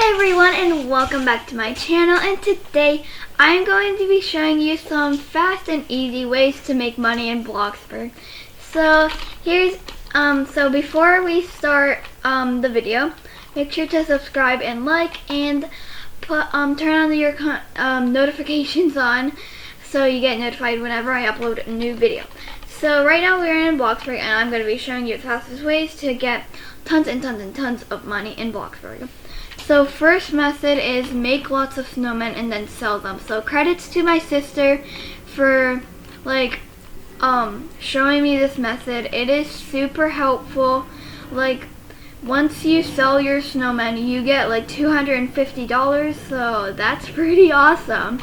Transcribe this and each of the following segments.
everyone, and welcome back to my channel. And today I'm going to be showing you some fast and easy ways to make money in Bloxburg. So so before we start the video, make sure to subscribe and like, and turn on your notifications on so you get notified whenever I upload a new video. So right now we're in Bloxburg, and I'm going to be showing you the fastest ways to get tons and tons and tons of money in Bloxburg. So first method is make lots of snowmen and then sell them. So credits to my sister for showing me this method. It is super helpful. Once you sell your snowmen, you get like $250, so that's pretty awesome.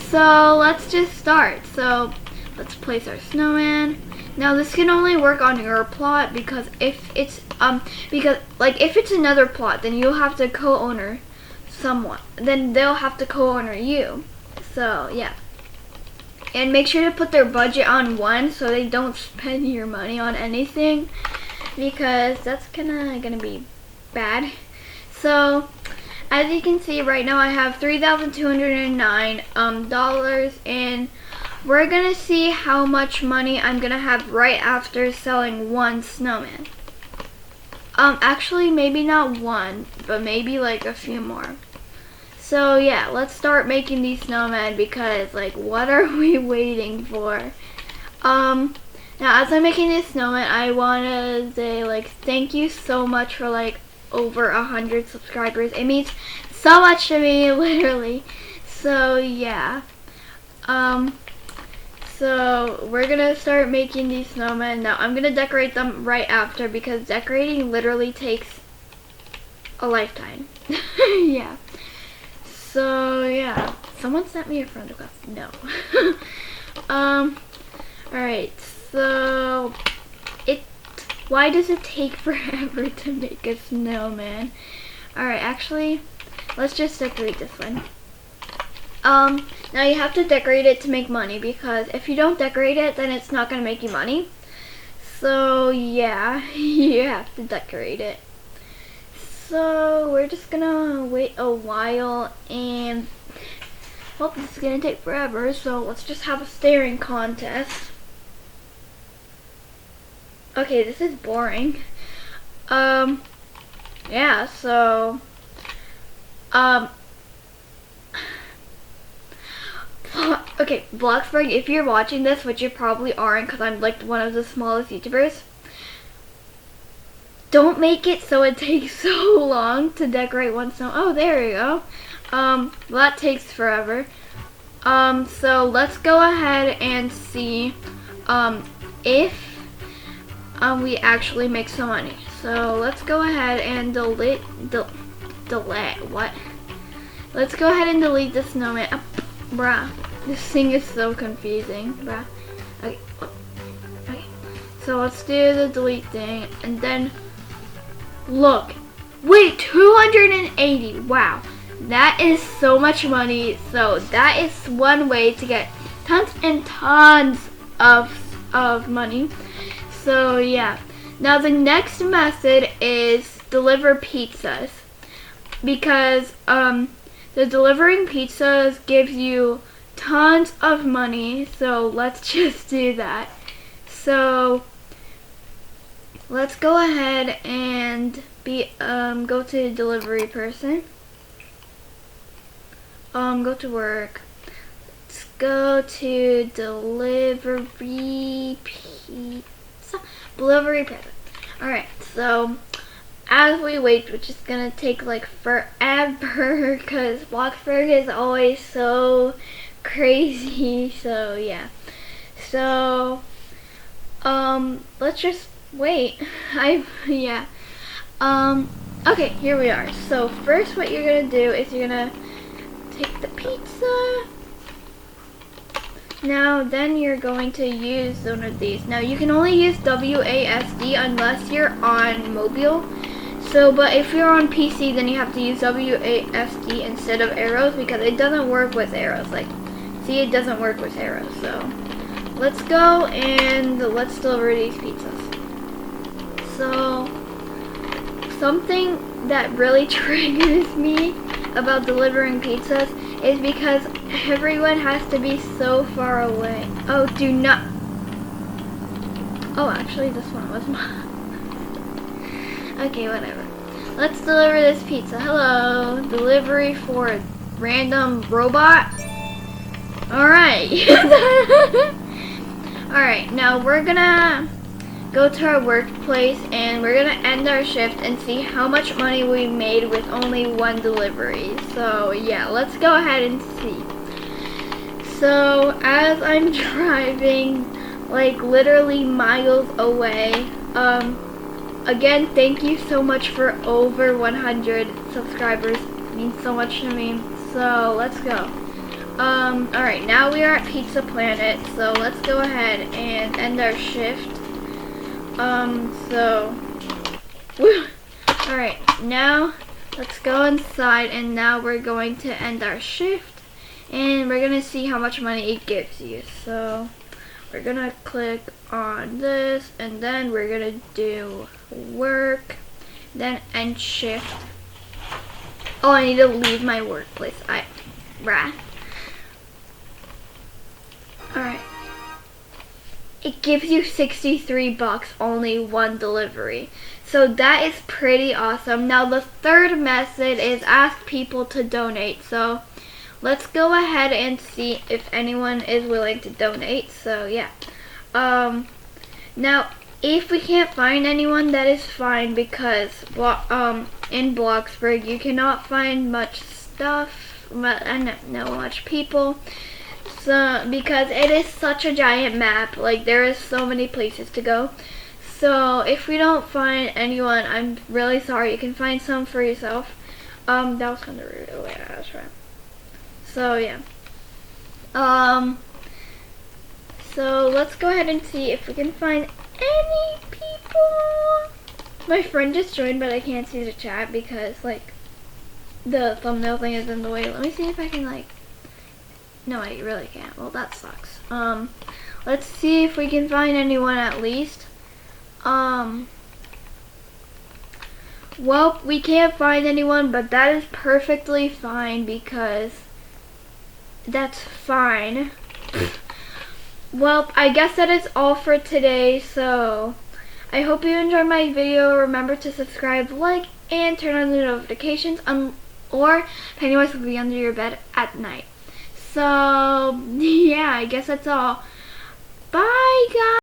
So let's just start. So let's place our snowman. Now this can only work on your plot, because if it's if it's another plot, then you'll have to co-owner someone. Then they'll have to co-owner you. So yeah. And make sure to put their budget on 1 so they don't spend your money on anything, because that's kinda gonna be bad. So as you can see right now, I have $3,209 dollars, and we're gonna see how much money I'm gonna have right after selling 1 snowman. Actually maybe not 1, but maybe like a few more. So yeah, let's start making these snowmen, because what are we waiting for? Now as I'm making this snowman, I wanna say thank you so much for over 100 subscribers. It means so much to me, literally. So yeah. So we're gonna start making these snowmen. Now I'm gonna decorate them right after, because decorating literally takes a lifetime. Yeah. So yeah. Someone sent me a friend request. No. Alright, so why does it take forever to make a snowman? Alright, actually, let's just decorate this one. Now you have to decorate it to make money, because if you don't decorate it, then it's not going to make you money. So yeah, you have to decorate it. So we're just going to wait a while, and well, this is going to take forever, so let's just have a staring contest. Okay, this is boring. Yeah, so okay, Bloxburg, if you're watching this, which you probably aren't, because I'm one of the smallest YouTubers, don't make it so it takes so long to decorate 1 snow. Oh, there we go. Well, that takes forever. So let's go ahead and see if we actually make some money. So let's go ahead and delete what? Let's go ahead and delete the snowman. Bruh, this thing is so confusing, bruh. Okay, okay. So let's do the delete thing, and then look. Wait, 280. Wow, that is so much money. So that is one way to get tons and tons of money. So yeah. Now the next method is deliver pizzas, because the delivering pizzas gives you tons of money. So let's just do that. So let's go ahead and go to delivery person. Go to work. Let's go to delivery pizza. Delivery person. Alright, so as we wait, which is gonna take forever, because Bloxburg is always so crazy. So yeah. So let's just wait. Yeah. Okay, here we are. So first what you're gonna do is you're gonna take the pizza. Now then you're going to use one of these. Now you can only use WASD unless you're on mobile. So, but if you're on PC, then you have to use WASD instead of arrows, because it doesn't work with arrows. See, it doesn't work with arrows. So let's go and let's deliver these pizzas. So something that really triggers me about delivering pizzas is because everyone has to be so far away. Oh, do not. Oh, actually, this one was mine. Okay, whatever. Let's deliver this pizza. Hello, delivery for a random robot. Alright. Alright, now we're gonna go to our workplace and we're gonna end our shift and see how much money we made with only one delivery. So yeah, let's go ahead and see. So as I'm driving like literally miles away, again, thank you so much for over 100 subscribers. It means so much to me. So let's go. Alright, now we are at Pizza Planet, so let's go ahead and end our shift. Alright, now let's go inside, and now we're going to end our shift, and we're gonna see how much money it gives you. So we're gonna click on this, and then we're gonna do work, then end shift. Oh, I need to leave my workplace. Alright. It gives you 63 bucks, only one delivery. So that is pretty awesome. Now the third method is ask people to donate. So let's go ahead and see if anyone is willing to donate. So yeah. Now if we can't find anyone, that is fine, because in Bloxburg you cannot find much stuff, no much people. So because it is such a giant map, like there is so many places to go. So if we don't find anyone, I'm really sorry. You can find some for yourself. That was kind of rude. Oh yeah, that's right. So yeah. So let's go ahead and see if we can find any people. My friend just joined, but I can't see the chat because like the thumbnail thing is in the way. Let me see if I can like. No, I really can't. Well, that sucks. Let's see if we can find anyone at least. Well, we can't find anyone, but that is perfectly fine because that's fine. Well, I guess that is all for today, so I hope you enjoyed my video. Remember to subscribe, like, and turn on the notifications, or Pennywise will be under your bed at night. So, yeah, I guess that's all. Bye, guys!